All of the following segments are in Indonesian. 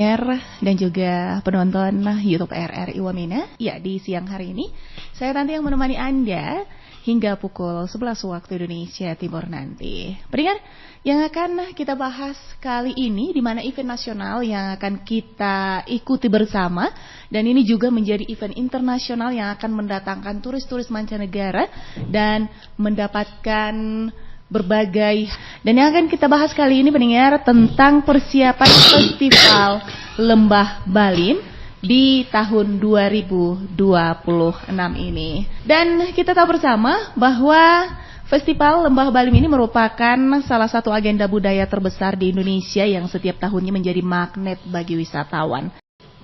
Dan juga penonton YouTube RRI Wamena. Ya, di siang hari ini saya nanti yang menemani Anda hingga pukul 11 waktu Indonesia Timur nanti. Pendengar, yang akan kita bahas kali ini di mana event nasional yang akan kita ikuti bersama, dan ini juga menjadi event internasional yang akan mendatangkan turis-turis mancanegara dan mendapatkan berbagai, dan yang akan kita bahas kali ini pendengar tentang persiapan Festival Lembah Baliem di tahun 2026 ini. Dan kita tahu bersama bahwa Festival Lembah Baliem ini merupakan salah satu agenda budaya terbesar di Indonesia yang setiap tahunnya menjadi magnet bagi wisatawan,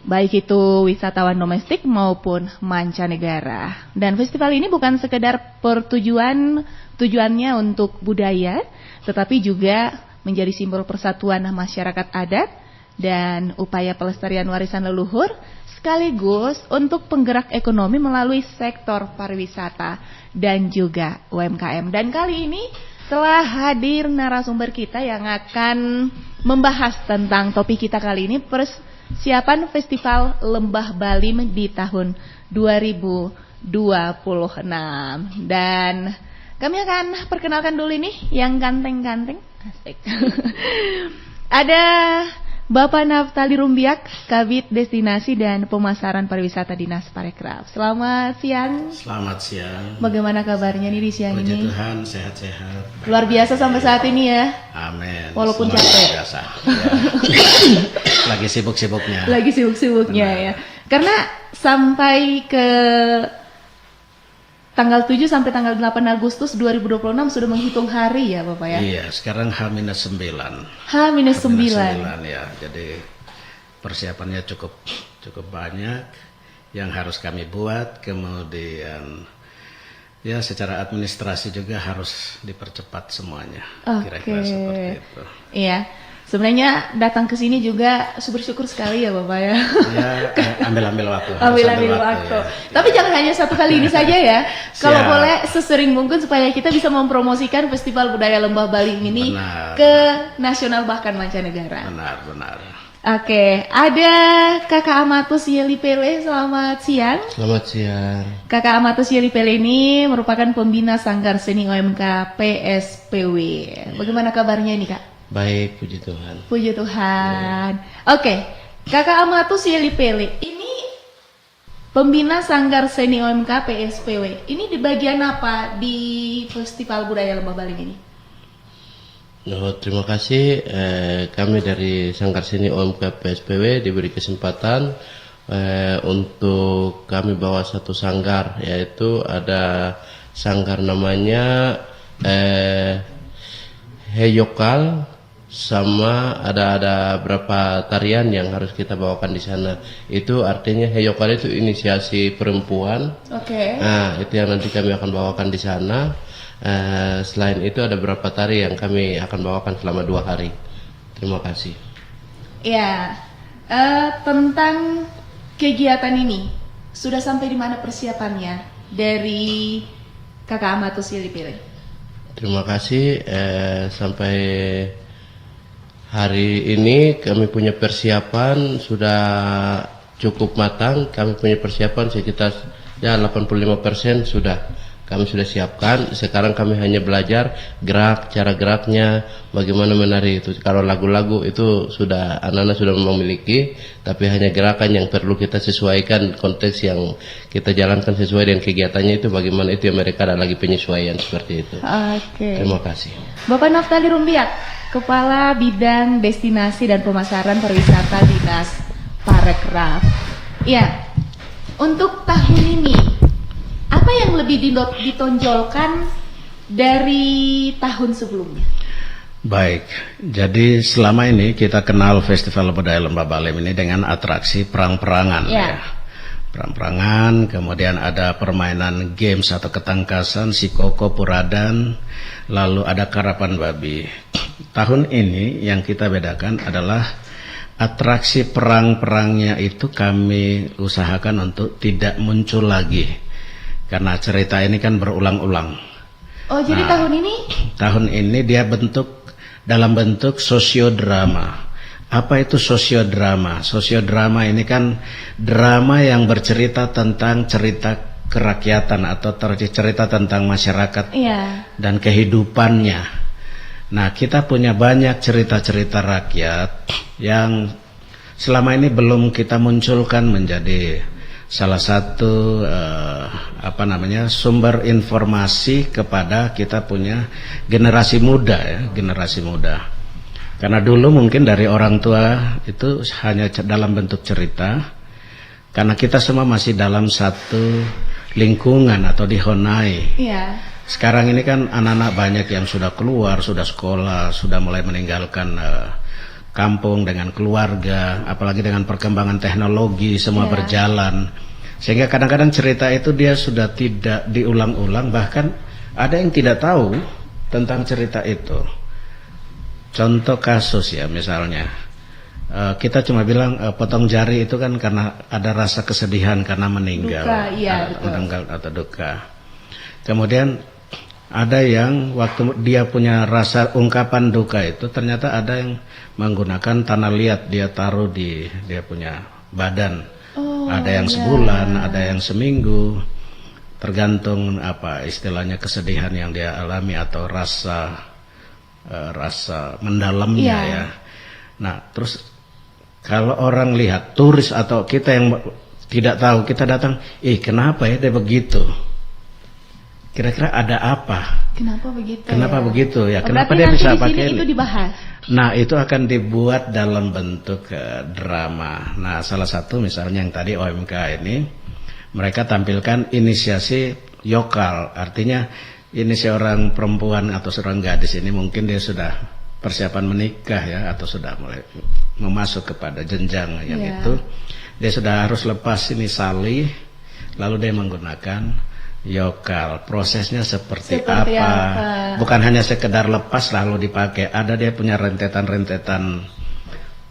baik itu wisatawan domestik maupun mancanegara. Dan festival ini bukan sekedar tujuannya untuk budaya, tetapi juga menjadi simbol persatuan masyarakat adat dan upaya pelestarian warisan leluhur, sekaligus untuk penggerak ekonomi melalui sektor pariwisata dan juga UMKM. Dan kali ini telah hadir narasumber kita yang akan membahas tentang topik kita kali ini, persiapan Festival Lembah Baliem di tahun 2026. Dan kami akan perkenalkan dulu ini yang ganteng-ganteng. Asik. Ada Bapak Naftali Rumbiak, Kabid Destinasi dan Pemasaran Pariwisata Dinas Parekraf. Selamat siang. Selamat siang. Bagaimana kabarnya nih di siang Puji ini? Tuhan, sehat-sehat. Luar biasa sampai saat ini ya. Amin. Walaupun Semua capek. biasa. Ya. Lagi sibuk-sibuknya. Lagi sibuk-sibuknya ya. Karena sampai ke tanggal 7 sampai tanggal 8 Agustus 2026 sudah menghitung hari ya Bapak ya? Iya, sekarang H-9. H-9 ya. Jadi persiapannya cukup banyak yang harus kami buat. Kemudian ya secara administrasi juga harus dipercepat semuanya. Kira-kira seperti itu. Iya. Sebenarnya datang ke sini juga bersyukur sekali ya Bapak ya. Ya, ambil waktu. Ambil waktu. Ya. Tapi jangan hanya satu kali ini saja ya. Kalau boleh sesering mungkin supaya kita bisa mempromosikan Festival Budaya Lembah Baliem ini ke nasional bahkan mancanegara. Benar. Oke, ada Kakak Amatus Yeli Pele, selamat siang. Selamat siang. Kakak Amatus Yeli Pele ini merupakan pembina Sanggar Seni OMK PSPW. Bagaimana kabarnya ini Kak? Baik, puji Tuhan. Puji Tuhan. Oke, Kakak Amatus Yeli Pele ini pembina Sanggar Seni OMK PSPW. Ini di bagian apa di Festival Budaya Lembah Baliem ini? Terima kasih. Kami dari Sanggar Seni OMK PSPW diberi kesempatan untuk kami bawa satu sanggar, yaitu ada sanggar namanya Heyokal, sama ada berapa tarian yang harus kita bawakan di sana. Itu artinya Heyokal itu inisiasi perempuan. Oke. Nah, itu yang nanti kami akan bawakan di sana. Selain itu ada beberapa tari yang kami akan bawakan selama 2 hari. Terima kasih. Ya, tentang kegiatan ini sudah sampai di mana persiapannya dari Kakak Amatus Yeli Pele? Terima kasih. Sampai hari ini kami punya persiapan sudah cukup matang. Kami punya persiapan sekitar 85% sudah. Kami sudah siapkan. Sekarang kami hanya belajar cara geraknya, bagaimana menari itu. Kalau lagu-lagu itu sudah anak-anak sudah memiliki, tapi hanya gerakan yang perlu kita sesuaikan konteks yang kita jalankan sesuai dengan kegiatannya itu. Bagaimana itu yang mereka ada lagi penyesuaian seperti itu. Oke. Terima kasih. Bapak Naftali Rumbiak, Kepala Bidang Destinasi dan Pemasaran Pariwisata Dinas Parekraf. Ya, untuk tahun ini apa yang lebih ditonjolkan dari tahun sebelumnya? Baik, jadi selama ini kita kenal Festival Budaya Lembah Baliem ini dengan atraksi perang-perangan ya. Perang-perangan, kemudian ada permainan games atau ketangkasan, sikoko, puradan, lalu ada karapan babi. Tahun ini yang kita bedakan adalah atraksi perang-perangnya itu kami usahakan untuk tidak muncul lagi. Karena cerita ini kan berulang-ulang. Oh, jadi tahun ini? Tahun ini dia dalam bentuk sosiodrama. Apa itu sosiodrama? Sosiodrama ini kan drama yang bercerita tentang cerita kerakyatan atau cerita tentang masyarakat dan kehidupannya. Nah, kita punya banyak cerita-cerita rakyat yang selama ini belum kita munculkan menjadi salah satu sumber informasi kepada kita punya generasi muda ya, generasi muda. Karena dulu mungkin dari orang tua itu hanya dalam bentuk cerita, karena kita semua masih dalam satu lingkungan atau dihonai. Sekarang ini kan anak-anak banyak yang sudah keluar, sudah sekolah, sudah mulai meninggalkan kampung dengan keluarga, apalagi dengan perkembangan teknologi semua berjalan. Sehingga kadang-kadang cerita itu dia sudah tidak diulang-ulang, bahkan ada yang tidak tahu tentang cerita itu. Contoh kasus ya, misalnya kita cuma bilang potong jari itu kan karena ada rasa kesedihan karena meninggal, meninggal atau duka. Kemudian ada yang waktu dia punya rasa ungkapan duka itu ternyata ada yang menggunakan tanah liat, dia taruh di dia punya badan. Ada yang sebulan, ada yang seminggu, tergantung apa istilahnya kesedihan yang dia alami atau rasa mendalamnya ya. Nah, terus kalau orang lihat, turis atau kita yang tidak tahu, kita datang, kenapa ya dia begitu? Kira-kira ada apa? Kenapa begitu? Kenapa begitu ya? Kenapa dia bisa pakai itu dibahas? Nah, itu akan dibuat dalam bentuk drama. Nah, salah satu misalnya yang tadi OMK ini, mereka tampilkan inisiasi yokal, artinya ini seorang perempuan atau seorang gadis ini mungkin dia sudah persiapan menikah ya, atau sudah mulai memasuk kepada jenjang yang itu. Dia sudah harus lepas ini sali, lalu dia menggunakan yokal. Prosesnya seperti apa? Bukan hanya sekedar lepas lalu dipakai, ada dia punya rentetan-rentetan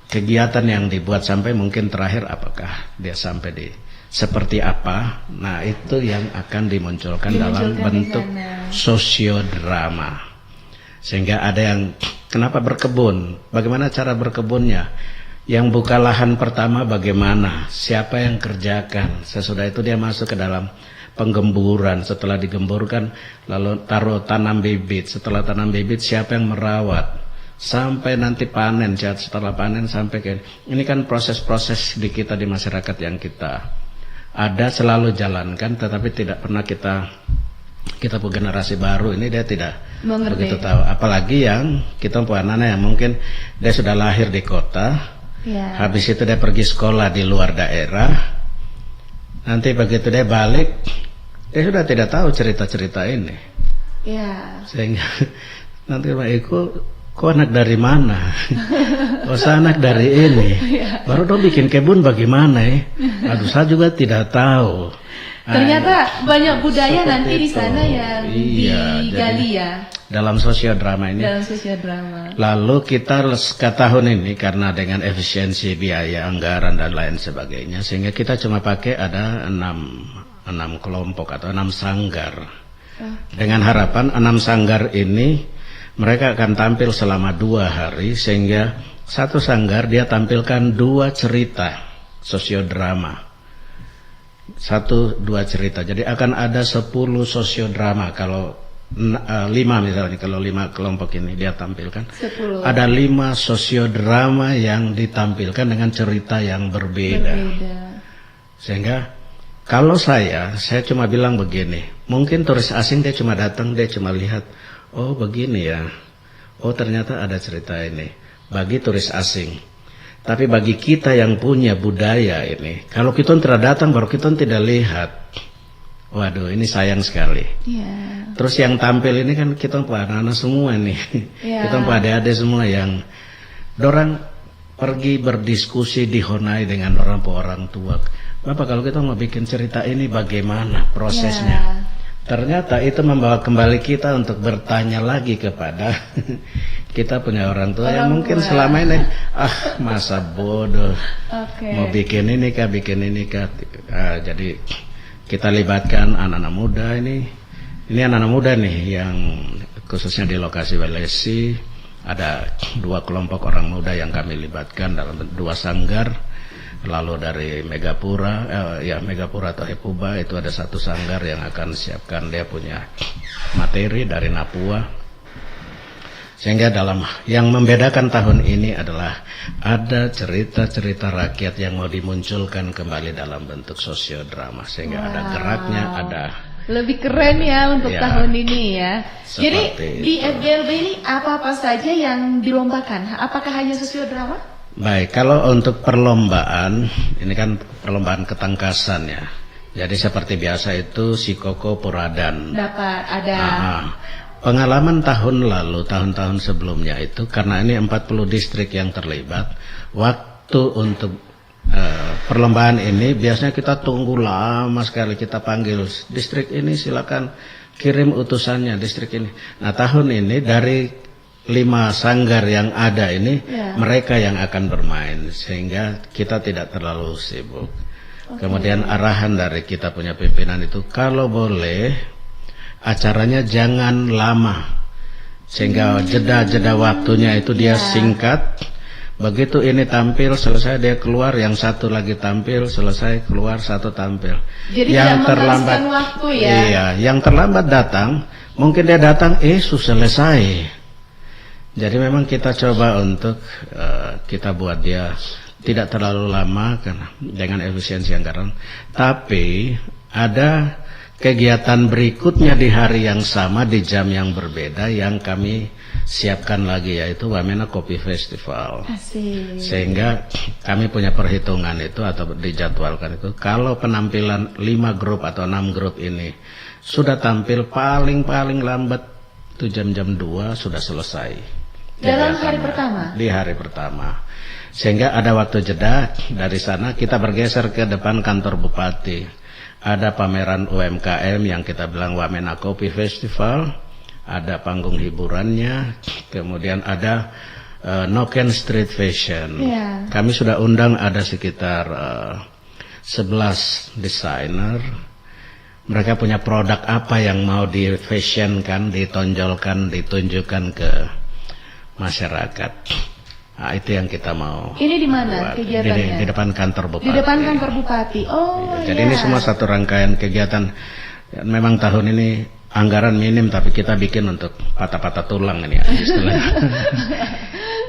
kegiatan yang dibuat sampai mungkin terakhir apakah dia sampai di seperti apa. Nah, itu yang akan dimunculkan dalam bentuk sosiodrama. Sehingga ada yang kenapa berkebun, bagaimana cara berkebunnya, yang buka lahan pertama bagaimana, siapa yang kerjakan, sesudah itu dia masuk ke dalam penggemburan, setelah digemburkan lalu taruh tanam bibit, setelah tanam bibit siapa yang merawat sampai nanti panen, setelah panen sampai ke ini kan proses-proses di kita di masyarakat yang kita ada selalu jalankan, tetapi tidak pernah kita generasi baru ini dia tidak begitu tahu. Apalagi yang kita anak-anak yang mungkin dia sudah lahir di kota, habis itu dia pergi sekolah di luar daerah, nanti begitu dia balik dia sudah tidak tahu cerita-cerita ini. Sehingga nanti Pak Eko, kok anak dari mana? Anak dari ini. Baru dong bikin kebun bagaimana ya? Aduh, saya juga tidak tahu. Ternyata banyak budaya nanti di sana yang digali ya. Dalam sosiodrama ini. Dalam sosiodrama. Lalu kita ke tahun ini karena dengan efisiensi biaya, anggaran dan lain sebagainya, sehingga kita cuma pakai ada 6 kelompok atau 6 sanggar. Dengan harapan 6 sanggar ini mereka akan tampil selama 2 hari, sehingga satu sanggar dia tampilkan 2 cerita sosiodrama. 1-2 cerita. Jadi akan ada 10 sosiodrama. Kalau 5 misalnya, kalau 5 kelompok ini dia tampilkan 10. Ada 5 sosiodrama yang ditampilkan dengan cerita yang berbeda. Sehingga kalau saya cuma bilang begini, mungkin turis asing dia cuma datang, dia cuma lihat, oh begini ya, oh ternyata ada cerita ini, bagi turis asing. Tapi bagi kita yang punya budaya ini, kalau kita tidak datang baru kita tidak lihat, waduh ini sayang sekali. Terus yang tampil ini kan kita anak-anak semua nih, kita adik-adik semua yang dorang pergi berdiskusi dihonai dengan orang tua. Bapak, kalau kita mau bikin cerita ini bagaimana prosesnya? Ternyata itu membawa kembali kita untuk bertanya lagi kepada kita punya orang tua yang mungkin selama ini masa bodoh, mau bikin ini kah. Jadi kita libatkan anak-anak muda ini anak-anak muda nih yang khususnya di lokasi Walesi, ada 2 kelompok orang muda yang kami libatkan dalam 2 sanggar. Lalu dari Megapura, Megapura atau Hepuba itu ada 1 sanggar yang akan siapkan, dia punya materi dari Napua. Sehingga yang membedakan tahun ini adalah ada cerita-cerita rakyat yang mau dimunculkan kembali dalam bentuk sosiodrama. Sehingga ada geraknya, ada... Lebih keren ya untuk tahun ini ya. Jadi di itu. FBLB ini apa-apa saja yang dilombakan? Apakah hanya sosiodrama? Baik, kalau untuk perlombaan, ini kan perlombaan ketangkasan ya. Jadi seperti biasa itu si Koko Puradan. Dapat ada. Pengalaman tahun lalu, tahun-tahun sebelumnya itu, karena ini 40 distrik yang terlibat, waktu untuk perlombaan ini biasanya kita tunggu lama sekali, kita panggil distrik ini silakan kirim utusannya, distrik ini. Nah tahun ini dari 5 sanggar yang ada ini mereka yang akan bermain, sehingga kita tidak terlalu sibuk. Kemudian arahan dari kita punya pimpinan itu, kalau boleh acaranya jangan lama, sehingga jeda-jeda waktunya itu dia singkat. Begitu ini tampil selesai dia keluar, yang satu lagi tampil selesai keluar, satu tampil. Jadi yang terlambat waktu ya. Iya, yang terlambat datang mungkin dia datang selesai. Jadi memang kita coba untuk kita buat dia tidak terlalu lama karena dengan efisiensi anggaran. Tapi ada kegiatan berikutnya di hari yang sama di jam yang berbeda yang kami siapkan lagi, yaitu Wamena Kopi Festival. Asik. Sehingga kami punya perhitungan itu atau dijadwalkan itu, kalau penampilan 5 grup atau 6 grup ini sudah tampil paling lambat itu jam 2 sudah selesai. Dalam hari pertama? Di hari pertama. Sehingga ada waktu jeda, dari sana kita bergeser ke depan kantor Bupati. Ada pameran UMKM yang kita bilang Wamena Kopi Festival, ada panggung hiburannya, kemudian ada Noken Street Fashion. Kami sudah undang ada sekitar 11 desainer. Mereka punya produk apa yang mau di fashionkan, ditonjolkan, ditunjukkan ke masyarakat. Nah, itu yang kita mau. Ini di mana kegiatannya? Di depan kantor Bupati. Di depan kantor Bupati. Jadi ini semua satu rangkaian kegiatan. Memang tahun ini anggaran minim, tapi kita bikin untuk patah-patah tulang ini ya, istilahnya.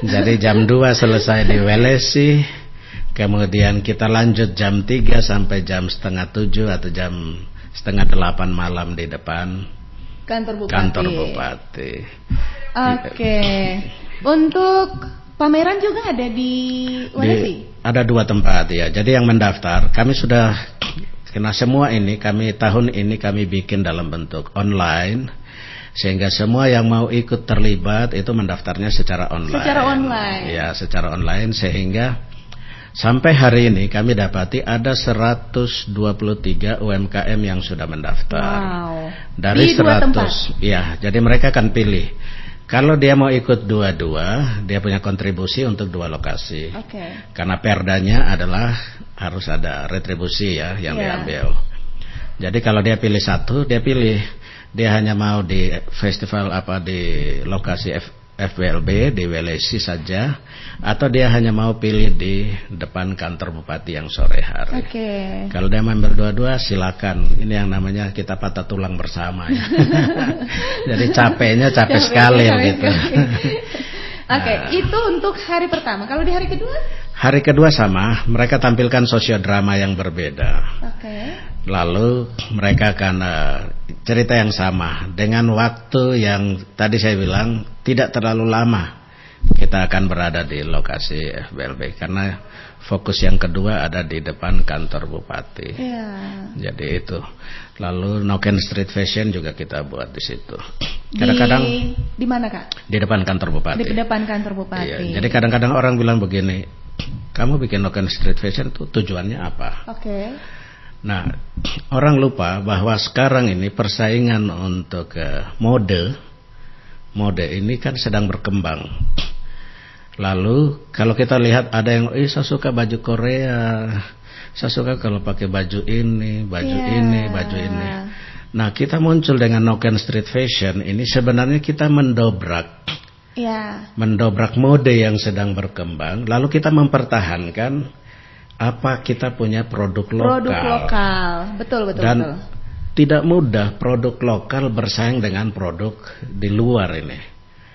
Jadi jam 2 selesai di Welesi, kemudian kita lanjut jam 3 sampai jam 6:30 atau jam 7:30 malam di depan kantor Bupati. Oke. Untuk pameran juga ada di Welesi? Ada 2 tempat ya. Jadi yang mendaftar kami sudah, karena semua ini tahun ini kami bikin dalam bentuk online, sehingga semua yang mau ikut terlibat itu mendaftarnya secara online. Secara online. Ya, secara online, sehingga sampai hari ini kami dapati ada 123 UMKM yang sudah mendaftar. Wow. Dari di 2 tempat? Ya, jadi mereka akan pilih. Kalau dia mau ikut dua-dua, dia punya kontribusi untuk 2 lokasi. Karena perdanya adalah harus ada retribusi ya yang diambil. Jadi kalau dia pilih 1, dia hanya mau di festival di lokasi FBLB di Welesi saja, atau dia hanya mau pilih di depan kantor Bupati yang sore hari. Kalau dia member 2-2 silakan. Ini yang namanya kita patah tulang bersama ya. Jadi capek sekali gitu. Itu untuk hari pertama. Kalau di hari kedua? Hari kedua sama, mereka tampilkan sosiodrama yang berbeda. Lalu mereka akan cerita yang sama dengan waktu yang tadi saya bilang tidak terlalu lama. Kita akan berada di lokasi FBLB karena fokus yang kedua ada di depan kantor Bupati. Jadi itu. Lalu Noken Street Fashion juga kita buat di situ. Kadang-kadang di mana Kak? Di depan kantor Bupati. Di depan kantor Bupati. Iya, jadi kadang-kadang orang bilang begini, kamu bikin Noken Street Fashion itu tujuannya apa? Nah, orang lupa bahwa sekarang ini persaingan untuk mode ini kan sedang berkembang. Lalu kalau kita lihat ada yang saya suka baju Korea, saya suka kalau pakai baju ini, baju ini. Nah, kita muncul dengan Noken Street Fashion ini sebenarnya kita mendobrak Ya. Mendobrak mode yang sedang berkembang, lalu kita mempertahankan apa kita punya produk lokal. Produk lokal, betul. Dan tidak mudah produk lokal bersaing dengan produk di luar ini.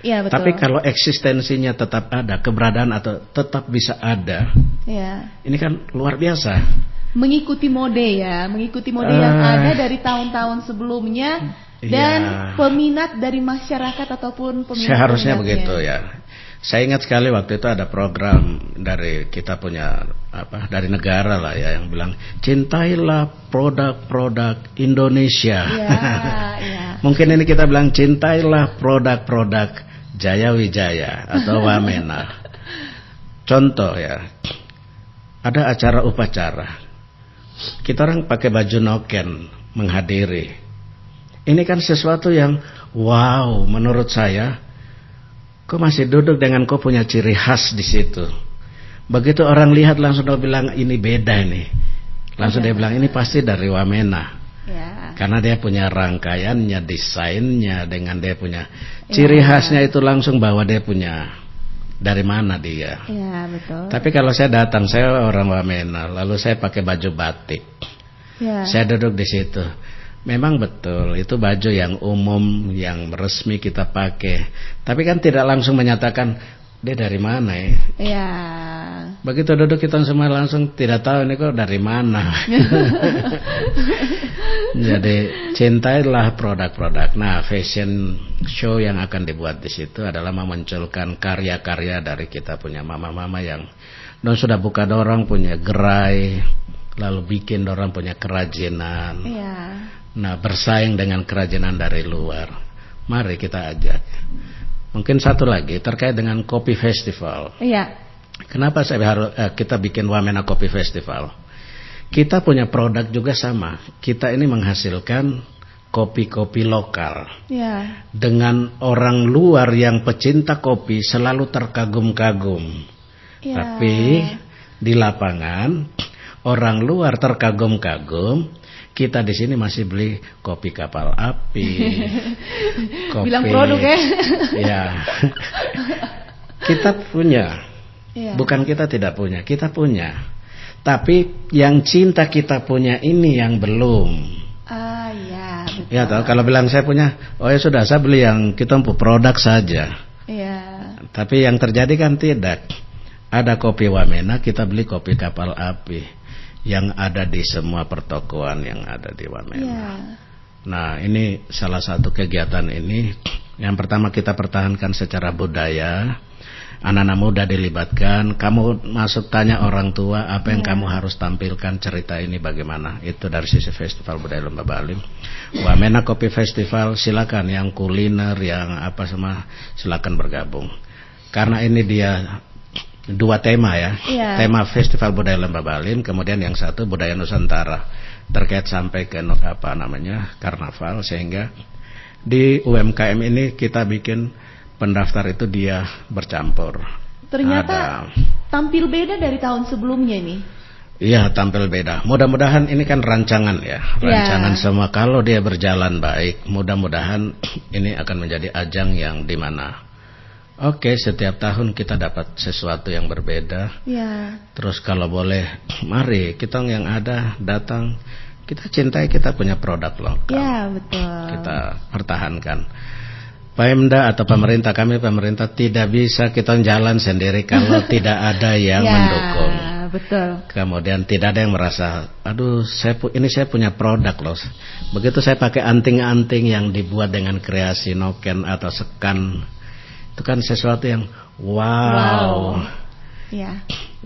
Iya, betul. Tapi kalau eksistensinya tetap ada, keberadaan atau tetap bisa ada, ya, ini kan luar biasa. Mengikuti mode yang ada dari tahun-tahun sebelumnya dan peminat dari masyarakat ataupun peminat. Seharusnya begitu ya. Saya ingat sekali waktu itu ada program dari kita punya dari negara lah ya yang bilang cintailah produk-produk Indonesia. Ya. Mungkin ini kita bilang cintailah produk-produk Jaya Wijaya atau Wamena. Contoh ya, ada acara upacara, kita orang pakai baju noken menghadiri. Ini kan sesuatu yang wow menurut saya. Kok masih duduk dengan kau punya ciri khas di situ. Begitu orang lihat langsung dia bilang ini beda nih. Langsung dia bilang ini pasti dari Wamena. Ya. Karena dia punya rangkaiannya, desainnya, dengan dia punya ciri khasnya itu langsung bahwa dia punya dari mana dia. Ya, betul. Tapi kalau saya datang, saya orang Wamena, lalu saya pakai baju batik. Ya. Saya duduk di situ. Memang betul, itu baju yang umum, yang resmi kita pakai. Tapi kan tidak langsung menyatakan dia dari mana ya. Ya. Begitu duduk kita semua langsung tidak tahu ini kok dari mana. Jadi cintailah produk-produk. Nah, fashion show yang akan dibuat di situ adalah memunculkan karya-karya dari kita punya mama-mama yang sudah buka dorong punya gerai, lalu bikin dorong punya kerajinan. Ya. Nah, bersaing dengan kerajinan dari luar. Mari kita ajak. Mungkin satu lagi terkait dengan kopi festival. Iya. Kenapa kita bikin Wamena Kopi Festival? Kita punya produk juga sama. Kita ini menghasilkan kopi-kopi lokal. Ya. Dengan orang luar yang pecinta kopi selalu terkagum-kagum. Ya. Tapi di lapangan orang luar terkagum-kagum. Kita di sini masih beli kopi kapal api. Kopi, bilang produk ya. Ya. Kita punya. Ya. Bukan kita tidak punya, kita punya. Tapi yang cinta kita punya ini yang belum. Ya, betul. Ya tahu kalau bilang saya punya, oh ya sudah saya beli yang kita produk saja. Iya. Tapi yang terjadi kan tidak. Ada kopi Wamena, kita beli kopi kapal api. Yang ada di semua pertokoan yang ada di Wamena. Ya. Nah, ini salah satu kegiatan ini. Yang pertama kita pertahankan secara budaya. Anak-anak muda dilibatkan. Kamu masuk tanya orang tua apa yang kamu harus tampilkan, cerita ini bagaimana. Itu dari sisi Festival Budaya Lembah Baliem. Wamena Kopi Festival, silakan yang kuliner, yang apa semua silakan bergabung. Karena ini dia dua tema ya. Tema Festival Budaya Lembah Baliem, kemudian yang satu budaya Nusantara terkait sampai ke karnaval, sehingga di UMKM ini kita bikin pendaftar itu dia bercampur. Ternyata tampil beda dari tahun sebelumnya nih. Iya, tampil beda. Mudah-mudahan ini kan rancangan ya, rancangan semua. Kalau dia berjalan baik, mudah-mudahan ini akan menjadi ajang yang dimana oke, setiap tahun kita dapat sesuatu yang berbeda. Ya. Terus kalau boleh, mari kita yang ada datang, kita cintai, kita punya produk lokal. Ya, betul. Kita pertahankan. Pemda atau pemerintah, kami pemerintah tidak bisa kita jalan sendiri kalau tidak ada yang mendukung. Betul. Kemudian tidak ada yang merasa, aduh, ini saya punya produk loh. Begitu saya pakai anting-anting yang dibuat dengan kreasi noken atau sekan. Itu kan sesuatu yang wow. Ya.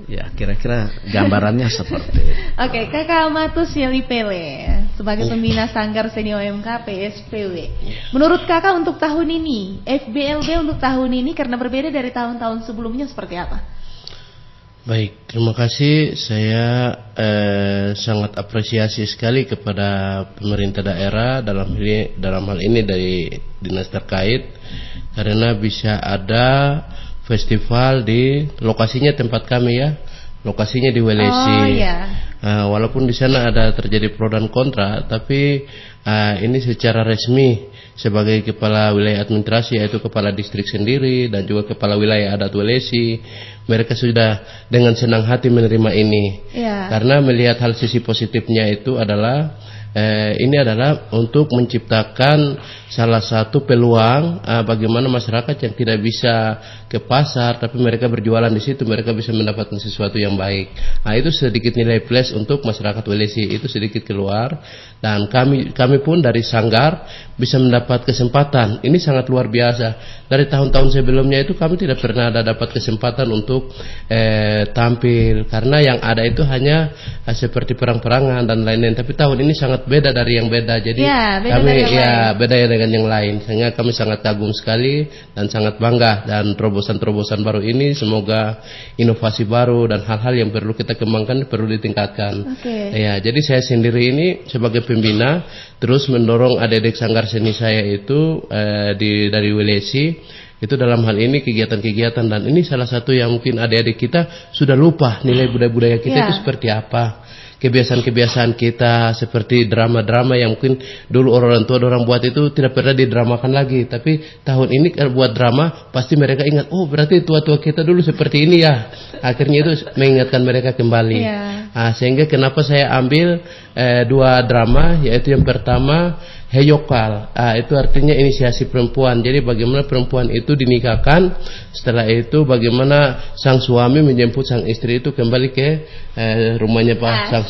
Ya, kira-kira gambarannya seperti itu. Oke, Kakak Matus Yelipele sebagai pembina Sanggar Senior UMK PSPW. Menurut Kakak untuk tahun ini, FBLB untuk tahun ini karena berbeda dari tahun-tahun sebelumnya seperti apa? Baik, terima kasih. Saya sangat apresiasi sekali kepada pemerintah daerah dalam hal ini dari dinas terkait, karena bisa ada festival di lokasinya tempat kami ya, lokasinya di Welesi. Walaupun di sana ada terjadi pro dan kontra, tapi ini secara resmi sebagai kepala wilayah administrasi, yaitu kepala distrik sendiri dan juga kepala wilayah adat Welesi, mereka sudah dengan senang hati menerima ini. Karena melihat hal sisi positifnya itu adalah ini adalah untuk menciptakan salah satu peluang bagaimana masyarakat yang tidak bisa ke pasar tapi mereka berjualan di situ, mereka bisa mendapatkan sesuatu yang baik. Itu sedikit nilai plus untuk masyarakat Welesi, itu sedikit keluar, dan kami pun dari Sanggar bisa mendapat kesempatan. Ini sangat luar biasa. Dari tahun-tahun sebelumnya itu kami tidak pernah ada dapat kesempatan untuk tampil karena yang ada itu hanya seperti perang-perangan dan lain-lain. Tapi tahun ini sangat beda dari yang beda. Jadi beda dengan yang lain. Sehingga kami sangat kagum sekali dan sangat bangga, dan terobosan-terobosan baru ini semoga inovasi baru dan hal-hal yang perlu kita kembangkan perlu ditingkatkan. Jadi saya sendiri ini sebagai pembina terus mendorong adik-adik Sanggar Seni saya itu dari Welesi itu dalam hal ini kegiatan-kegiatan, dan ini salah satu yang mungkin adik-adik kita sudah lupa nilai budaya-budaya kita itu seperti apa. Kebiasaan-kebiasaan kita seperti drama-drama yang mungkin dulu orang tua orang buat itu tidak pernah didramakan lagi, tapi tahun ini kalau buat drama pasti mereka ingat, oh berarti tua-tua kita dulu seperti ini ya. Akhirnya itu mengingatkan mereka kembali. Sehingga kenapa saya ambil dua drama, yaitu yang pertama Heyokal, itu artinya inisiasi perempuan. Jadi bagaimana perempuan itu dinikahkan, setelah itu bagaimana sang suami menjemput sang istri itu kembali ke rumahnya sang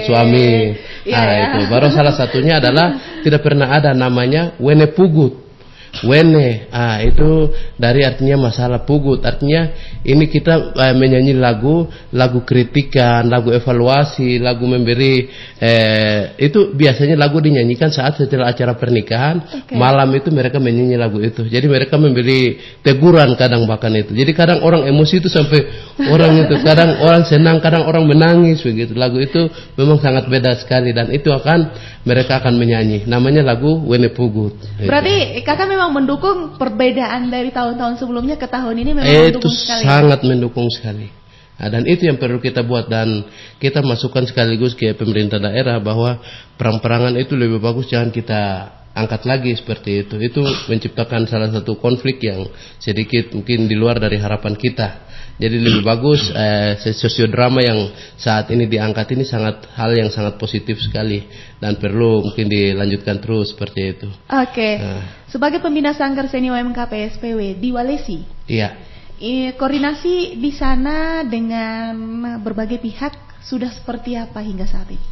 suami. Itu baru salah satunya adalah tidak pernah ada namanya Wene Pugut. Wene, itu dari artinya masalah, pugut artinya ini kita menyanyi lagu kritikan, lagu evaluasi, lagu memberi, itu biasanya lagu dinyanyikan saat setelah acara pernikahan. Malam itu mereka menyanyi lagu itu, jadi mereka memberi teguran kadang bahkan itu. Jadi kadang orang emosi itu sampai orang itu, kadang orang senang, kadang orang menangis begitu. Lagu itu memang sangat beda sekali, dan itu mereka akan menyanyi, namanya lagu Wene Pugut. Berarti kakak memang mendukung perbedaan dari tahun-tahun sebelumnya ke tahun ini, memang mendukung sekali. Sangat mendukung sekali. Dan itu yang perlu kita buat, dan kita masukkan sekaligus ke pemerintah daerah bahwa perang-perangan itu lebih bagus jangan kita angkat lagi seperti itu. Itu menciptakan salah satu konflik yang sedikit mungkin di luar dari harapan kita. Jadi lebih bagus sosiodrama yang saat ini diangkat ini hal yang sangat positif sekali, dan perlu mungkin dilanjutkan terus seperti itu. Sebagai pembina Sanggar Seni UMKP SPW di Welesi, koordinasi di sana dengan berbagai pihak sudah seperti apa hingga saat ini?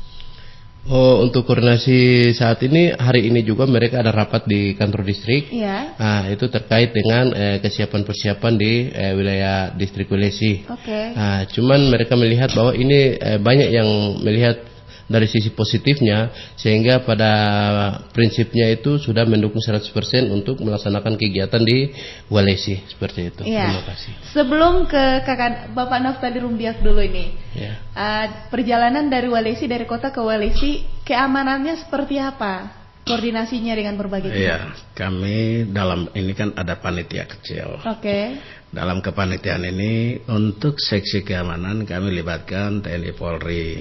Untuk koordinasi saat ini, hari ini juga mereka ada rapat di kantor distrik. Itu terkait dengan kesiapan-persiapan di wilayah distrik Welesi. Cuman mereka melihat bahwa ini banyak yang melihat dari sisi positifnya, sehingga pada prinsipnya itu sudah mendukung 100% untuk melaksanakan kegiatan di Welesi seperti itu. Terima kasih. Sebelum ke kakak Bapak Naftali Rumbiak dulu ini, perjalanan dari Welesi, dari kota ke Welesi, keamanannya seperti apa? Koordinasinya dengan berbagai pihak? Kami dalam ini kan ada panitia kecil. Dalam kepanitiaan ini untuk seksi keamanan kami libatkan TNI Polri.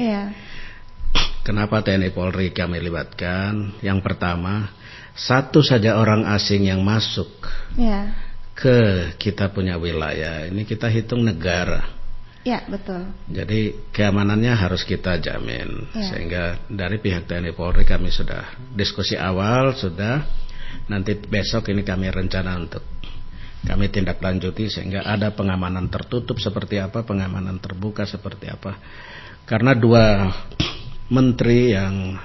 Kenapa TNI Polri kami libatkan? Yang pertama, satu saja orang asing yang masuk ke kita punya wilayah, ini kita hitung negara. Betul. Jadi keamanannya harus kita jamin. Sehingga dari pihak TNI Polri kami sudah diskusi awal, nanti besok ini kami rencana untuk kami tindak lanjuti sehingga ada pengamanan tertutup seperti apa, pengamanan terbuka seperti apa. Karena dua menteri yang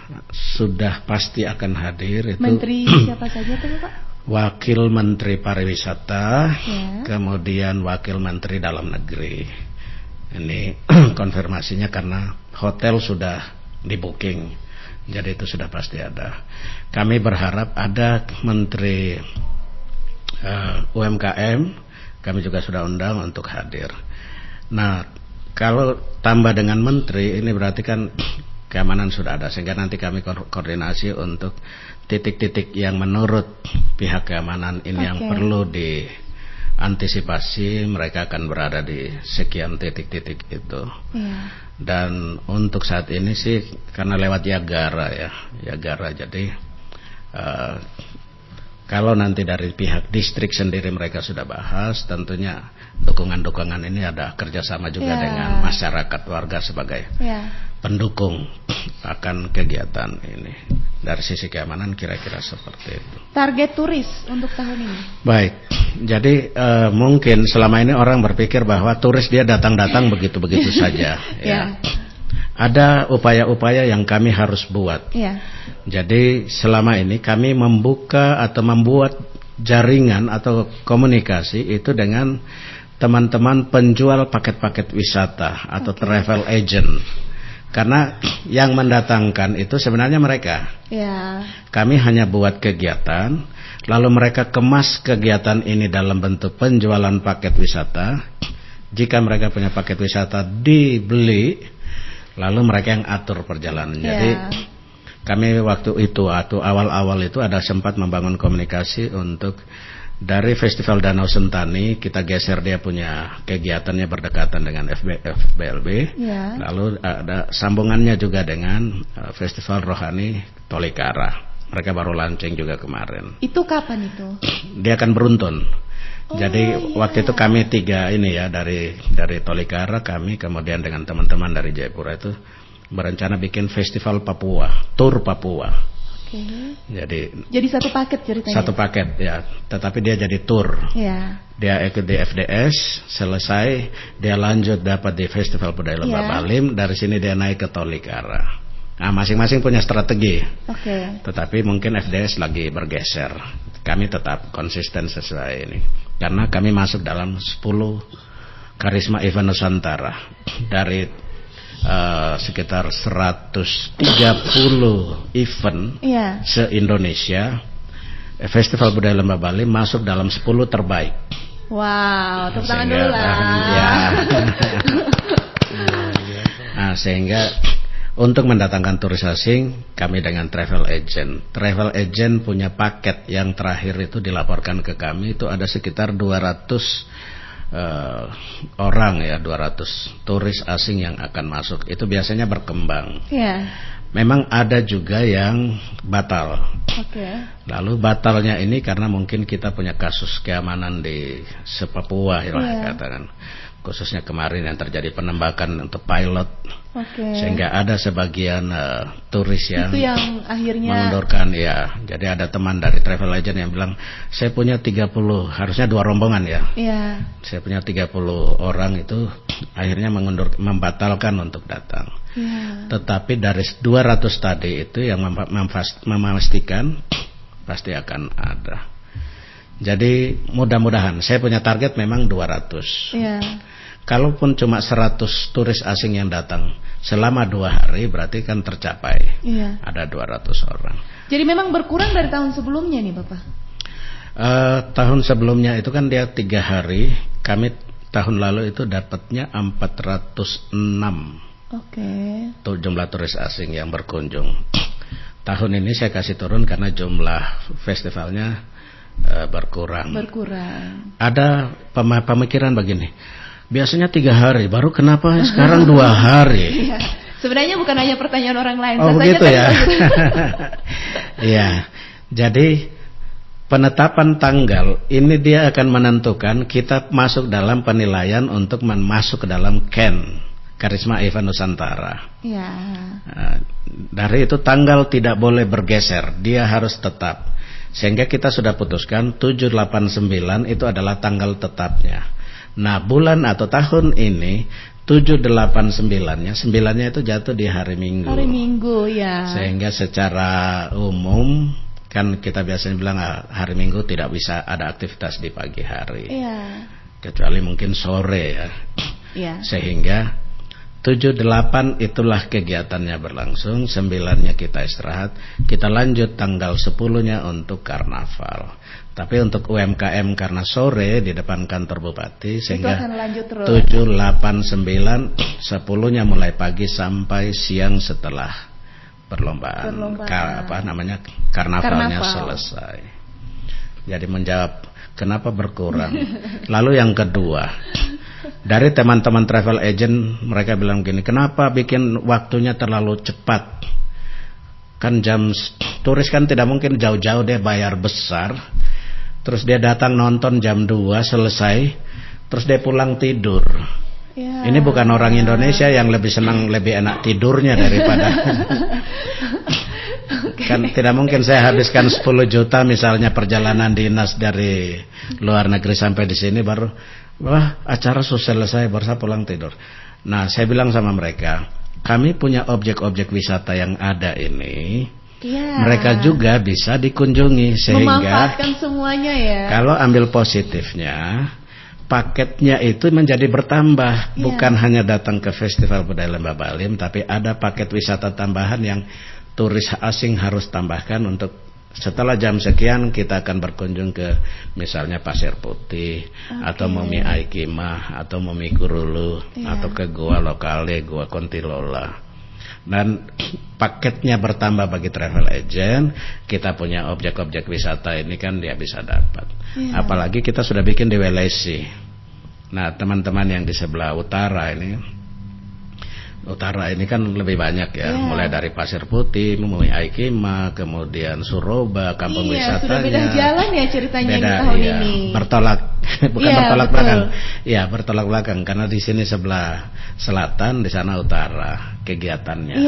sudah pasti akan hadir itu. Menteri siapa saja tuh Pak? Wakil Menteri Pariwisata, kemudian Wakil Menteri Dalam Negeri. Ini konfirmasinya karena hotel sudah di booking, jadi itu sudah pasti ada. Kami berharap ada Menteri UMKM, kami juga sudah undang untuk hadir. Nah, kalau tambah dengan menteri ini berarti kan keamanan sudah ada, sehingga nanti kami koordinasi untuk titik-titik yang menurut pihak keamanan ini yang perlu antisipasi mereka akan berada di sekian titik-titik itu. Dan untuk saat ini sih karena lewat Yagara jadi kalau nanti dari pihak distrik sendiri mereka sudah bahas, tentunya dukungan-dukungan ini ada kerjasama juga dengan masyarakat warga sebagai pendukung akan kegiatan ini. Dari sisi keamanan kira-kira seperti itu. Target turis untuk tahun ini? Baik, jadi mungkin selama ini orang berpikir bahwa turis dia datang-datang begitu-begitu saja. Ada upaya-upaya yang kami harus buat. Jadi selama ini kami membuka atau membuat jaringan atau komunikasi itu dengan teman-teman penjual paket-paket wisata atau travel agent. Karena yang mendatangkan itu sebenarnya mereka. Kami hanya buat kegiatan, lalu mereka kemas kegiatan ini dalam bentuk penjualan paket wisata. Jika mereka punya paket wisata dibeli, lalu mereka yang atur perjalanan. Jadi kami waktu itu atau awal-awal itu ada sempat membangun komunikasi untuk dari Festival Danau Sentani kita geser dia punya kegiatannya berdekatan dengan FBLB. Lalu ada sambungannya juga dengan Festival Rohani Tolikara. Mereka baru launching juga kemarin. Itu kapan itu? Dia akan beruntun. Jadi waktu itu kami 3 ini ya dari Tolikara kami kemudian dengan teman-teman dari Jayapura itu berencana bikin Festival Papua, Tour Papua. Jadi satu paket ceritanya. Satu paket ya, tetapi dia jadi tour. Dia ikut di FDS, selesai dia lanjut dapat di Festival Budaya Lembah Balim, dari sini dia naik ke Tolikara. Nah, masing-masing punya strategi. Tetapi mungkin FDS lagi bergeser. Kami tetap konsisten sesuai ini. Karena kami masuk dalam 10 Karisma Event Nusantara dari sekitar 130 event se-Indonesia. Festival Budaya Lembah Balim masuk dalam 10 terbaik. Wow, tepuk tangan dulu lah. Sehingga untuk mendatangkan turis asing, kami dengan travel agent. Travel agent punya paket yang terakhir itu dilaporkan ke kami itu ada sekitar 200 orang ya, 200 turis asing yang akan masuk. Itu biasanya berkembang. Memang ada juga yang batal. Lalu batalnya ini karena mungkin kita punya kasus keamanan di Papua ya katakan. Khususnya kemarin yang terjadi penembakan untuk pilot. Sehingga ada sebagian turis yang akhirnya mengundurkan ya. Jadi ada teman dari travel agent yang bilang, saya punya 30, harusnya 2 rombongan ya. Saya punya 30 orang itu akhirnya membatalkan untuk datang. Tetapi dari 200 tadi itu yang memastikan pasti akan ada. Jadi mudah-mudahan saya punya target memang 200. Kalaupun cuma 100 turis asing yang datang selama 2 hari berarti kan tercapai. Ada 200 orang. Jadi memang berkurang dari tahun sebelumnya nih Bapak? Tahun sebelumnya itu kan dia 3 hari. Kami tahun lalu itu dapatnya 406. Itu jumlah turis asing yang berkunjung. Tahun ini saya kasih turun karena jumlah festivalnya berkurang. Ada pemikiran begini, biasanya 3 hari, baru kenapa sekarang 2 hari? Sebenarnya bukan hanya pertanyaan orang lain. Begitu ya. Jadi penetapan tanggal ini dia akan menentukan kita masuk dalam penilaian untuk masuk ke dalam KEN, Karisma Event Nusantara. Dari itu tanggal tidak boleh bergeser, dia harus tetap. Sehingga kita sudah putuskan 789 itu adalah tanggal tetapnya. Nah bulan atau tahun ini 789-nya, 9-nya itu jatuh di hari Minggu. Sehingga secara umum kan kita biasanya bilang hari Minggu tidak bisa ada aktivitas di pagi hari. Kecuali mungkin sore ya. Sehingga 7-8 itulah kegiatannya berlangsung, 9-nya kita istirahat, kita lanjut tanggal 10-nya untuk karnaval. Tapi untuk UMKM karena sore di depan kantor bupati, sehingga 7, 8, 9, 10-nya mulai pagi sampai siang setelah perlombaan. Karnavalnya selesai. Jadi menjawab kenapa berkurang? Lalu yang kedua, dari teman-teman travel agent mereka bilang gini, kenapa bikin waktunya terlalu cepat? Kan jam turis kan tidak mungkin jauh-jauh dia bayar besar, terus dia datang nonton jam 2 selesai, terus dia pulang tidur. Ya. Ini bukan orang Indonesia yang lebih senang, lebih enak tidurnya daripada kan tidak mungkin saya habiskan 10 juta misalnya perjalanan dinas dari luar negeri sampai di sini baru wah acara selesai baru saya pulang tidur. Nah saya bilang sama mereka, kami punya objek-objek wisata yang ada ini, mereka juga bisa dikunjungi sehingga memanfaatkan semuanya ya. Kalau ambil positifnya, paketnya itu menjadi bertambah, bukan hanya datang ke Festival Budaya Lembah Baliem, tapi ada paket wisata tambahan yang turis asing harus tambahkan untuk setelah jam sekian kita akan berkunjung ke misalnya Pasir Putih, atau Mumi Aikimah, atau Mumi Gurulu, atau ke Gua Lokale, Gua Kontilola. Dan paketnya bertambah bagi travel agent. Kita punya objek-objek wisata ini kan dia bisa dapat. Apalagi kita sudah bikin di WLC. Nah teman-teman yang di sebelah utara ini kan lebih banyak ya, mulai dari Pasir Putih, Mumi Aikimah, kemudian Suroba, kampung wisatanya. Sudah beda jalan ya ceritanya di tahun ini. Bertolak, bukan bertolak belakang. Ya, bertolak belakang karena di sini sebelah selatan, di sana utara kegiatannya.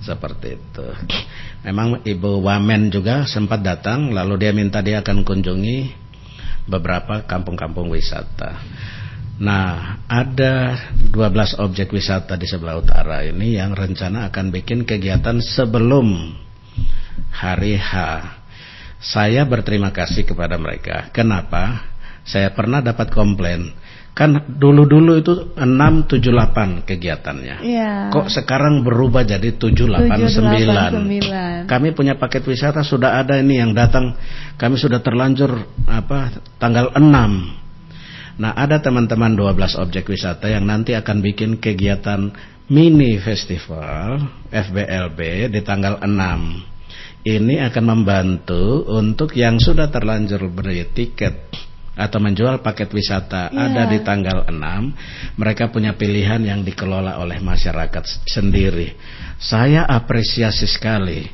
Seperti itu. Memang Ibu Wamen juga sempat datang, lalu dia minta dia akan kunjungi beberapa kampung-kampung wisata. Nah, ada 12 objek wisata di sebelah utara ini yang rencana akan bikin kegiatan sebelum hari H. Saya berterima kasih kepada mereka. Kenapa? Saya pernah dapat komplain. Kan dulu-dulu itu 678 kegiatannya. Kok sekarang berubah jadi 789. Kami punya paket wisata sudah ada ini yang datang. Kami sudah terlanjur tanggal 6. Nah ada teman-teman 12 objek wisata yang nanti akan bikin kegiatan mini festival FBLB di tanggal 6. Ini akan membantu untuk yang sudah terlanjur beli tiket atau menjual paket wisata ada di tanggal 6. Mereka punya pilihan yang dikelola oleh masyarakat sendiri. Saya apresiasi sekali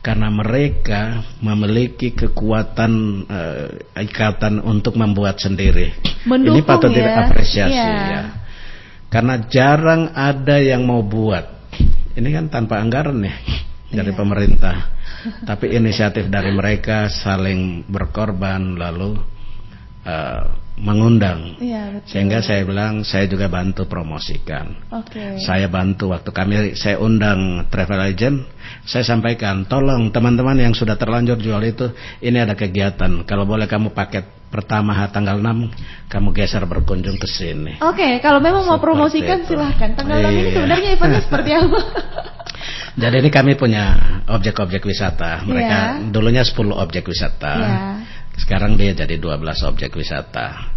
karena mereka memiliki kekuatan ikatan untuk membuat sendiri. Mendukung, ini patut diapresiasi ya. Karena jarang ada yang mau buat. Ini kan tanpa anggaran ya dari pemerintah. Tapi inisiatif dari mereka saling berkorban lalu mengundang. Sehingga saya bilang saya juga bantu promosikan. Saya bantu waktu saya undang travel agent, saya sampaikan tolong teman-teman yang sudah terlanjur jual itu, ini ada kegiatan, kalau boleh kamu paket pertama tanggal 6 kamu geser berkunjung ke sini. Kalau memang mau promosikan silahkan. Tanggal 6 ini sebenarnya eventnya seperti apa? Jadi ini kami punya objek-objek wisata. Mereka dulunya 10 objek wisata. Sekarang dia jadi 12 objek wisata.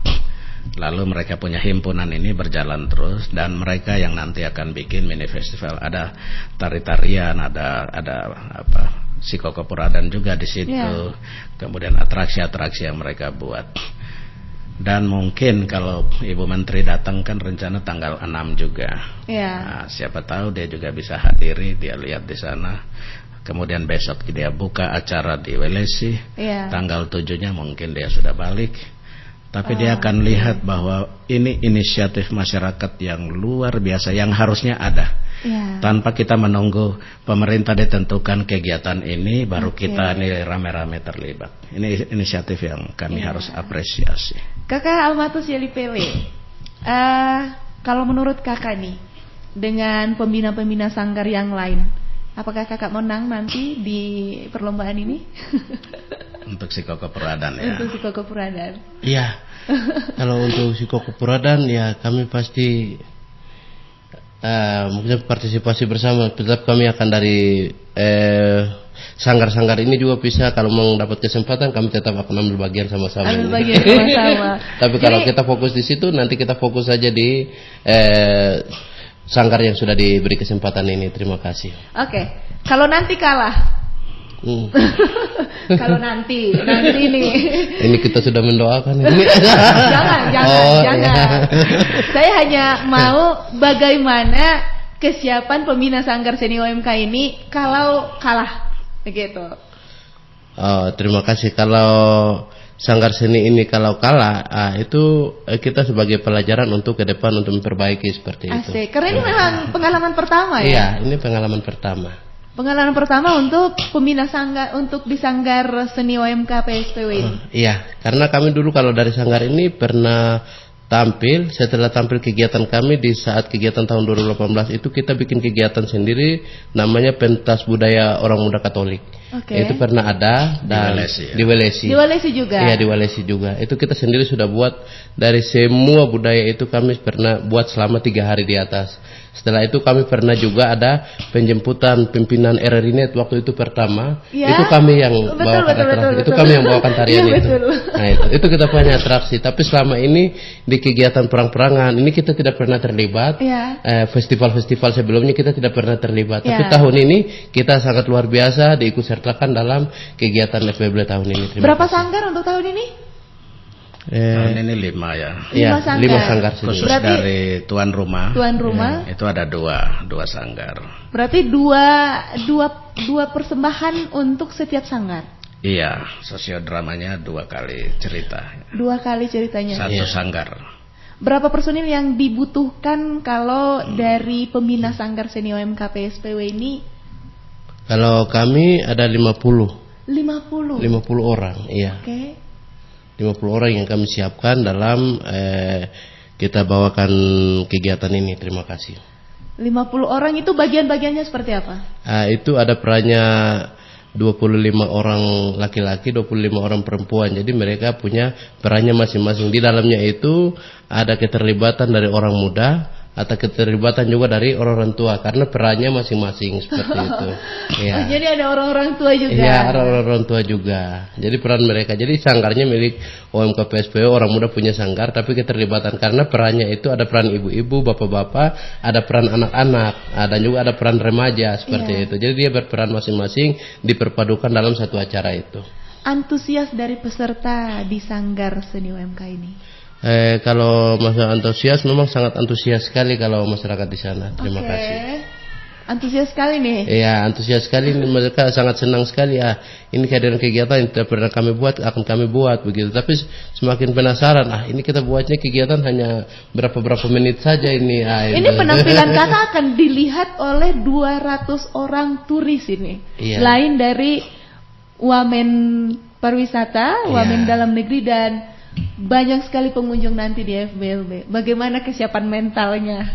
Lalu mereka punya himpunan ini berjalan terus, dan mereka yang nanti akan bikin mini festival. Ada tari-tarian, ada psikokopuradan juga di situ. Kemudian atraksi-atraksi yang mereka buat. Dan mungkin kalau Ibu Menteri datang kan rencana tanggal 6 juga. Nah, siapa tahu dia juga bisa hadiri, dia lihat di sana. Kemudian besok dia buka acara di Welesi. Tanggal 7-nya mungkin dia sudah balik. Tapi dia akan lihat bahwa ini inisiatif masyarakat yang luar biasa, yang harusnya ada. Tanpa kita menunggu pemerintah ditentukan kegiatan ini, baru kita ini rame-rame terlibat. Ini inisiatif yang kami harus apresiasi. Kakak Almatus Yelipele, kalau menurut kakak nih, dengan pembina-pembina sanggar yang lain, apakah kakak menang nanti di perlombaan ini? Untuk psikokopuradan ya. Untuk psikokopuradan. Iya. Kalau untuk psikokopuradan ya kami pasti mungkin partisipasi bersama. Tetap kami akan dari sanggar-sanggar ini juga bisa, kalau mau dapat kesempatan kami tetap akan ambil bagian sama-sama. Tapi kalau kita fokus di situ, nanti kita fokus saja di sanggar yang sudah diberi kesempatan ini. Terima kasih. Kalau nanti kalah, Kalau nanti nih. Ini kita sudah mendoakan ini. Jangan. Iya. Saya hanya mau bagaimana kesiapan pembina Sanggar Seni UMK ini kalau kalah, begitu. Oh, terima kasih. Kalau Sanggar Seni ini kalau kalah, itu kita sebagai pelajaran untuk ke depan untuk memperbaiki seperti itu. Asik. Karena ini memang pengalaman pertama ya. Iya, ini pengalaman pertama. Pengalaman pertama untuk pembina sanggar untuk di Sanggar Seni UMK PSPW ini. Iya, karena kami dulu kalau dari Sanggar ini pernah tampil, setelah tampil kegiatan kami di saat kegiatan tahun 2018 itu kita bikin kegiatan sendiri namanya Pentas Budaya Orang Muda Katolik. Itu pernah ada dan di Welesi. Di Welesi juga. Iya, di Welesi juga. Itu kita sendiri sudah buat dari semua budaya itu kami pernah buat selama 3 hari di atas. Setelah itu kami pernah juga ada penjemputan pimpinan RRI Net waktu itu pertama. Ya? Itu kami yang bawakan atraksi. Itu kami yang bawakan tarian itu. Nah itu kita punya atraksi. Tapi selama ini di kegiatan perang-perangan ini kita tidak pernah terlibat. Ya. Festival-festival sebelumnya kita tidak pernah terlibat. Tapi tahun ini kita sangat luar biasa diikut sertakan dalam kegiatan FBB tahun ini. Berapa sanggar untuk tahun ini? Tahun ini 5 ya. 5 sanggar. Khusus berarti, dari tuan rumah. Tuan rumah. Ya, itu ada dua sanggar. Berarti dua persembahan untuk setiap sanggar. Iya, sosiodramanya 2 kali cerita. 2 kali ceritanya. 1 sanggar. Berapa personil yang dibutuhkan kalau dari pembina Sanggar Seni UMK PSPW ini? Kalau kami ada 50 orang, iya. Oke. 50 orang yang kami siapkan dalam kita bawakan kegiatan ini. Terima kasih. 50 orang itu bagian-bagiannya seperti apa? Itu ada perannya 25 orang laki-laki, 25 orang perempuan. Jadi mereka punya perannya masing-masing. Di dalamnya itu ada keterlibatan dari orang muda atau keterlibatan juga dari orang tua karena perannya masing-masing seperti itu. Ya. Oh, jadi ada orang-orang tua juga. Iya, ada orang tua juga. Jadi peran mereka. Jadi sanggarnya milik OMK PSPW, orang muda punya sanggar, tapi keterlibatan karena perannya itu ada peran ibu-ibu, bapak-bapak, ada peran anak-anak, dan juga ada peran remaja seperti itu. Jadi dia berperan masing-masing diperpadukan dalam satu acara itu. Antusias dari peserta di Sanggar Seni UMK ini? Kalau masalah antusias memang sangat antusias sekali kalau masyarakat di sana. Terima kasih. Antusias sekali nih. Iya, antusias sekali. Mereka sangat senang sekali. Ini kehadiran kegiatan yang tidak pernah kami buat akan kami buat begitu. Tapi semakin penasaran. Ini kita buatnya kegiatan hanya berapa menit saja ini. Ini penampilan kakak akan dilihat oleh 200 orang turis ini. Iya. Selain dari wamen pariwisata, wamen dalam negeri dan banyak sekali pengunjung nanti di FBLB. Bagaimana kesiapan mentalnya?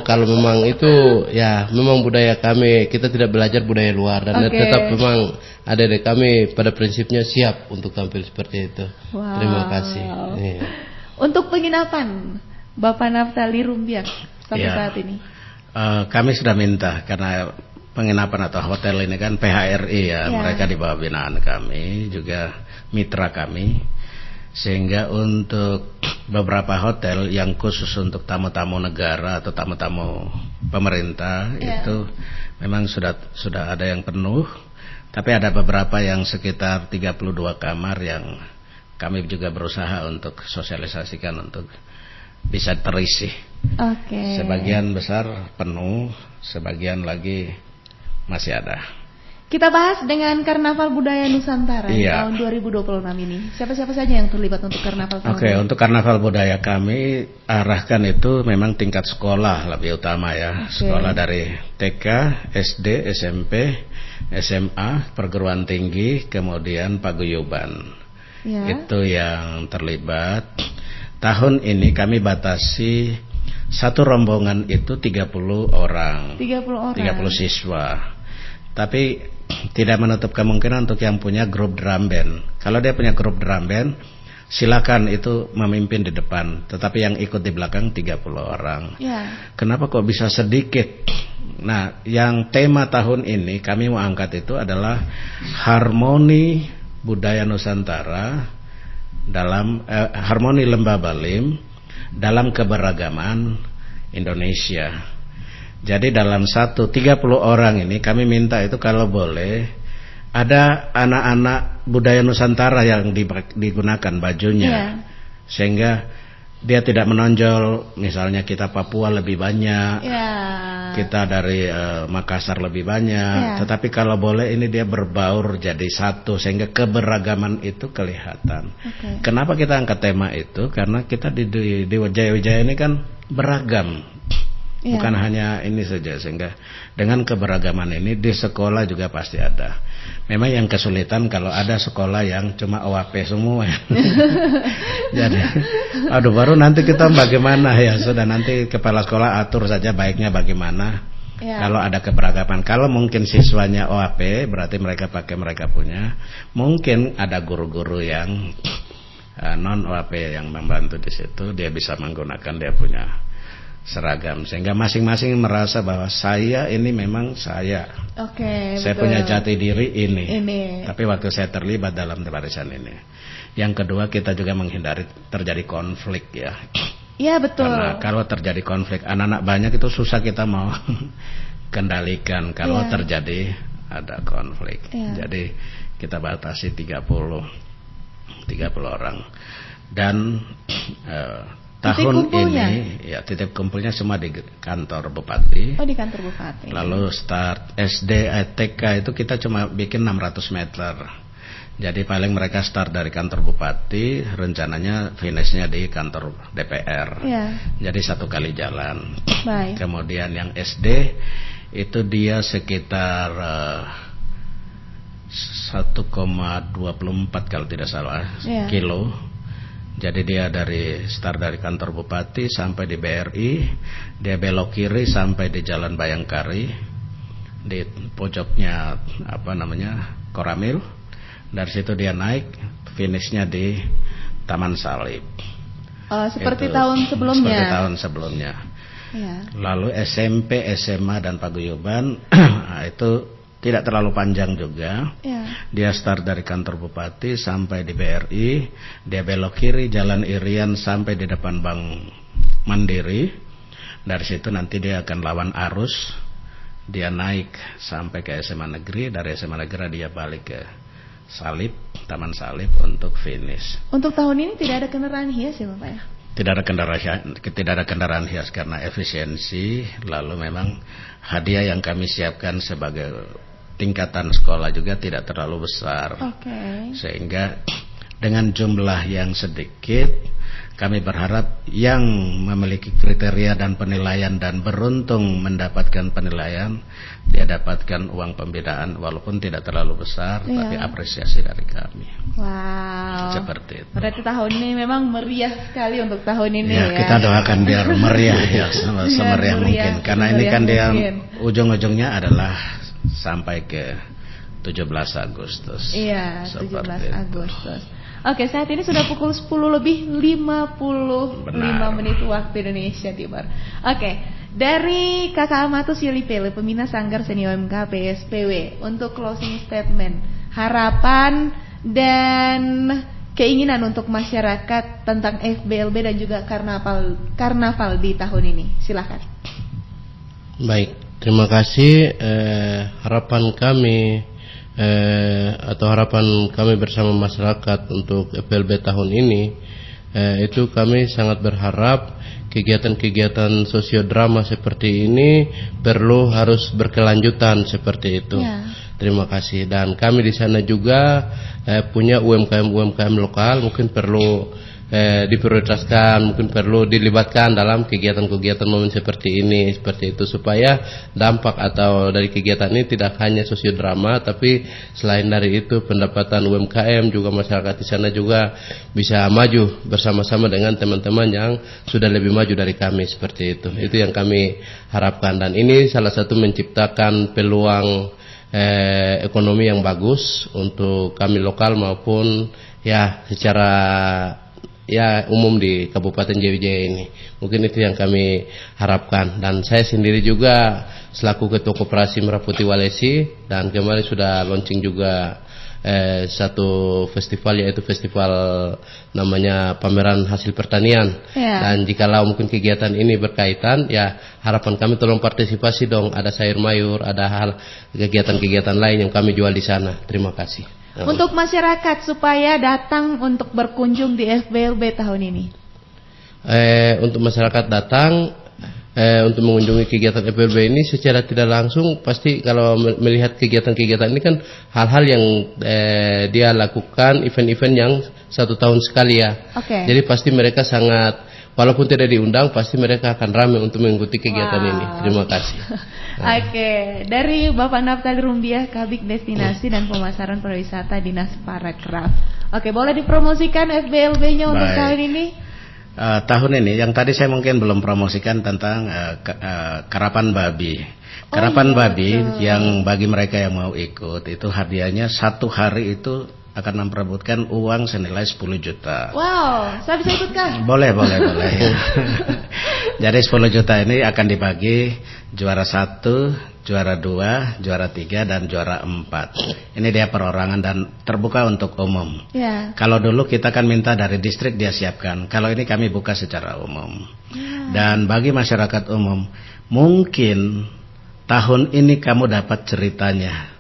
Kalau memang itu ya memang budaya kami. Kita tidak belajar budaya luar dan tetap memang adik-adik kami pada prinsipnya siap untuk tampil seperti itu. Wow. Terima kasih. Iya. Untuk penginapan Bapak Naftali Rumbiak sampai saat ini? Kami sudah minta karena penginapan atau hotel ini kan PHRI ya. Mereka di bawah binaan kami, juga mitra kami. Sehingga untuk beberapa hotel yang khusus untuk tamu-tamu negara atau tamu-tamu pemerintah itu memang sudah ada yang penuh. Tapi ada beberapa yang sekitar 32 kamar yang kami juga berusaha untuk sosialisasikan untuk bisa terisi. Sebagian besar penuh, sebagian lagi masih ada. Kita bahas dengan Karnaval Budaya Nusantara tahun 2026 ini. Siapa-siapa saja yang terlibat untuk karnaval tahun ini? Untuk Karnaval Budaya kami arahkan itu memang tingkat sekolah lebih utama ya. Sekolah dari TK, SD, SMP, SMA, perguruan tinggi, kemudian paguyuban. Itu yang terlibat. Tahun ini kami batasi satu rombongan itu 30 orang. 30 siswa. Tapi tidak menutup kemungkinan untuk yang punya grup drum band. Kalau dia punya grup drum band, silakan itu memimpin di depan. Tetapi yang ikut di belakang 30 orang. Kenapa kok bisa sedikit? Nah, yang tema tahun ini kami mau angkat itu adalah harmoni budaya Nusantara dalam harmoni Lembah Baliem dalam keberagaman Indonesia. Jadi dalam 30 orang ini kami minta itu kalau boleh ada anak-anak budaya Nusantara yang digunakan bajunya, sehingga dia tidak menonjol. Misalnya kita Papua lebih banyak, kita dari Makassar lebih banyak, tetapi kalau boleh ini dia berbaur jadi satu, sehingga keberagaman itu kelihatan. Kenapa kita angkat tema itu? Karena kita di Wijaya ini kan beragam, bukan hanya ini saja, sehingga dengan keberagaman ini di sekolah juga pasti ada. Memang yang kesulitan kalau ada sekolah yang cuma OAP semua. Jadi, baru nanti kita bagaimana ya, sudah nanti kepala sekolah atur saja baiknya bagaimana. Kalau ada keberagaman, kalau mungkin siswanya OAP berarti mereka pakai mereka punya. Mungkin ada guru-guru yang non OAP yang membantu di situ, dia bisa menggunakan dia punya seragam, sehingga masing-masing merasa bahwa saya ini memang saya. Saya betul. Punya jati diri ini. Tapi waktu saya terlibat dalam barisan ini. Yang kedua, kita juga menghindari terjadi konflik ya. Iya betul. Karena kalau terjadi konflik, anak-anak banyak itu susah kita mau kendalikan kalau terjadi ada konflik. Jadi kita batasi 30 orang. Dan tahun ini ya titik kumpulnya semua di kantor bupati. Di kantor bupati. Lalu start SD, TK itu kita cuma bikin 600 meter. Jadi paling mereka start dari kantor bupati, rencananya finishnya di kantor DPR. Jadi satu kali jalan. Kemudian yang SD itu dia sekitar 1,24 kalau tidak salah kilo. Jadi dia start dari kantor bupati sampai di BRI, dia belok kiri sampai di Jalan Bayangkari, di pojoknya Koramil. Dari situ dia naik, finishnya di Taman Salib. Seperti tahun sebelumnya. Seperti tahun sebelumnya. Lalu SMP, SMA dan paguyuban itu tidak terlalu panjang juga. Dia start dari kantor bupati sampai di BRI, dia belok kiri Jalan Irian sampai di depan Bank Mandiri. Dari situ nanti dia akan lawan arus, dia naik sampai ke SMA Negeri. Dari SMA Negeri dia balik ke Salib, Taman Salib untuk finish. Untuk tahun ini tidak ada kendaraan hias ya Bapak ya? Tidak ada kendaraan hias karena efisiensi. Lalu memang hadiah yang kami siapkan sebagai tingkatan sekolah juga tidak terlalu besar, sehingga dengan jumlah yang sedikit kami berharap yang memiliki kriteria dan penilaian dan beruntung mendapatkan penilaian, dia dapatkan uang pembinaan walaupun tidak terlalu besar, tapi apresiasi dari kami. Wow. Seperti itu. Berarti tahun ini memang meriah sekali untuk tahun ini ya. Kita doakan biar meriah ya, semeriah mungkin. Karena ini kan dia ujung-ujungnya adalah sampai ke 17 Agustus. Iya, 17 Agustus. Oke, saat ini sudah pukul 10 lebih 55 menit waktu Indonesia Timur. Oke, dari Kakak Amatus Yulipele, Pembina Sanggar Seni OMK PSPW, untuk closing statement, harapan dan keinginan untuk masyarakat tentang FBLB dan juga karnaval di tahun ini. Silakan. Baik. Terima kasih. Harapan kami bersama masyarakat untuk FBLB tahun ini, itu kami sangat berharap kegiatan-kegiatan sosiodrama seperti ini harus berkelanjutan seperti itu. Terima kasih. Dan kami di sana juga punya UMKM lokal, mungkin perlu diprioritaskan, mungkin perlu dilibatkan dalam kegiatan-kegiatan momen seperti ini, seperti itu, supaya dampak atau dari kegiatan ini tidak hanya sosiodrama, tapi selain dari itu pendapatan UMKM juga masyarakat di sana juga bisa maju bersama-sama dengan teman-teman yang sudah lebih maju dari kami, seperti itu. Itu yang kami harapkan, dan ini salah satu menciptakan peluang ekonomi yang bagus untuk kami lokal maupun ya secara umum di Kabupaten Wijaya ini. Mungkin itu yang kami harapkan. Dan saya sendiri juga selaku Ketua Koperasi Merah Putih Walesi, dan kemarin sudah launching juga satu festival, yaitu festival namanya pameran hasil pertanian. Dan jikalau mungkin kegiatan ini berkaitan, ya harapan kami tolong partisipasi dong. Ada sayur mayur, ada hal kegiatan-kegiatan lain yang kami jual di sana. Terima kasih. Untuk masyarakat supaya datang untuk berkunjung di FBLB tahun ini. Untuk masyarakat datang untuk mengunjungi kegiatan FBLB ini secara tidak langsung, pasti kalau melihat kegiatan-kegiatan ini kan hal-hal yang dia lakukan, event-event yang 1 tahun sekali ya. Jadi pasti mereka sangat, walaupun tidak diundang, pasti mereka akan ramai untuk mengikuti kegiatan ini. Terima kasih. Dari Bapak Naftali Rumbiah, Kabid Destinasi dan Pemasaran Pariwisata Dinas Parekraf. Boleh dipromosikan FBLB-nya untuk tahun ini? Tahun ini yang tadi saya mungkin belum promosikan tentang karapan babi. Karapan babi yang bagi mereka yang mau ikut itu hadiahnya 1 hari itu akan memperebutkan uang senilai 10 juta. Wow, saya bisa ikut kah? Boleh. Jadi 10 juta ini akan dibagi juara 1, juara 2, juara 3 dan juara 4. Ini dia perorangan dan terbuka untuk umum. Kalau dulu kita kan minta dari distrik dia siapkan. Kalau ini kami buka secara umum. Dan bagi masyarakat umum, mungkin tahun ini kamu dapat ceritanya.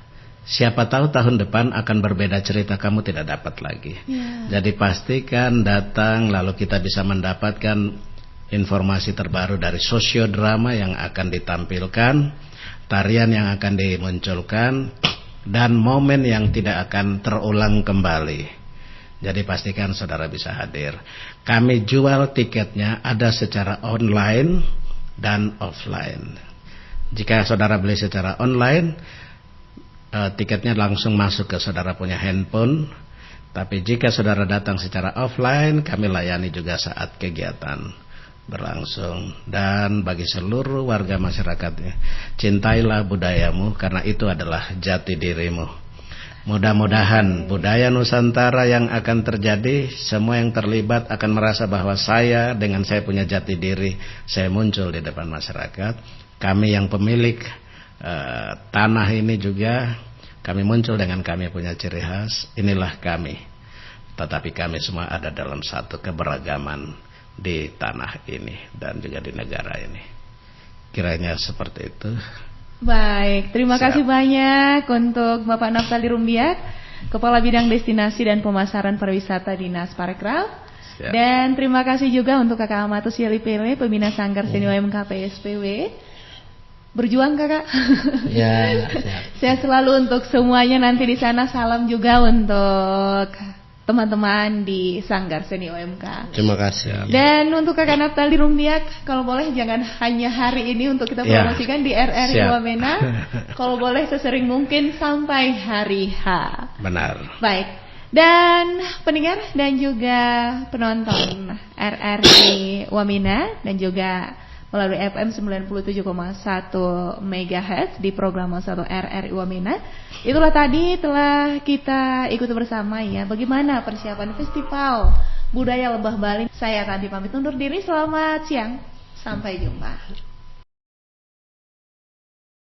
Siapa tahu tahun depan akan berbeda cerita, kamu tidak dapat lagi. Jadi pastikan datang, lalu kita bisa mendapatkan informasi terbaru dari sosiodrama yang akan ditampilkan, tarian yang akan dimunculkan, dan momen yang tidak akan terulang kembali. Jadi pastikan saudara bisa hadir. Kami jual tiketnya ada secara online dan offline. Jika saudara beli secara online, tiketnya langsung masuk ke saudara punya handphone. Tapi jika saudara datang secara offline, kami layani juga saat kegiatan berlangsung. Dan bagi seluruh warga masyarakatnya, cintailah budayamu karena itu adalah jati dirimu. Mudah-mudahan budaya Nusantara yang akan terjadi, semua yang terlibat akan merasa bahwa saya dengan saya punya jati diri, saya muncul di depan masyarakat. Kami yang pemilik tanah ini juga, kami muncul dengan kami punya ciri khas. Inilah kami, tetapi kami semua ada dalam satu keberagaman di tanah ini dan juga di negara ini. Kiranya seperti itu. Baik, terima kasih banyak untuk Bapak Naftali Rumbiah, Kepala Bidang Destinasi dan Pemasaran Pariwisata Dinas Parekraf. Dan terima kasih juga untuk Kakak Amatus Yelipele, Pembina Sanggar Seni UMK PSPW. Berjuang kakak. Saya selalu untuk semuanya nanti di sana. Salam juga untuk teman-teman di Sanggar Seni UMK. Terima kasih. Dan untuk Kakak Naftali Rumbiah, kalau boleh jangan hanya hari ini untuk kita promosikan di RRI Wamena. Kalau boleh sesering mungkin sampai hari H. Benar. Baik. Dan pendengar dan juga penonton RRI Wamena dan juga melalui FM 97,1 MHz di program 1 RRI Wamena. Itulah tadi telah kita ikuti bersama ya, bagaimana persiapan Festival Budaya Lebah Baliem. Saya Tanti pamit undur diri, selamat siang, sampai jumpa.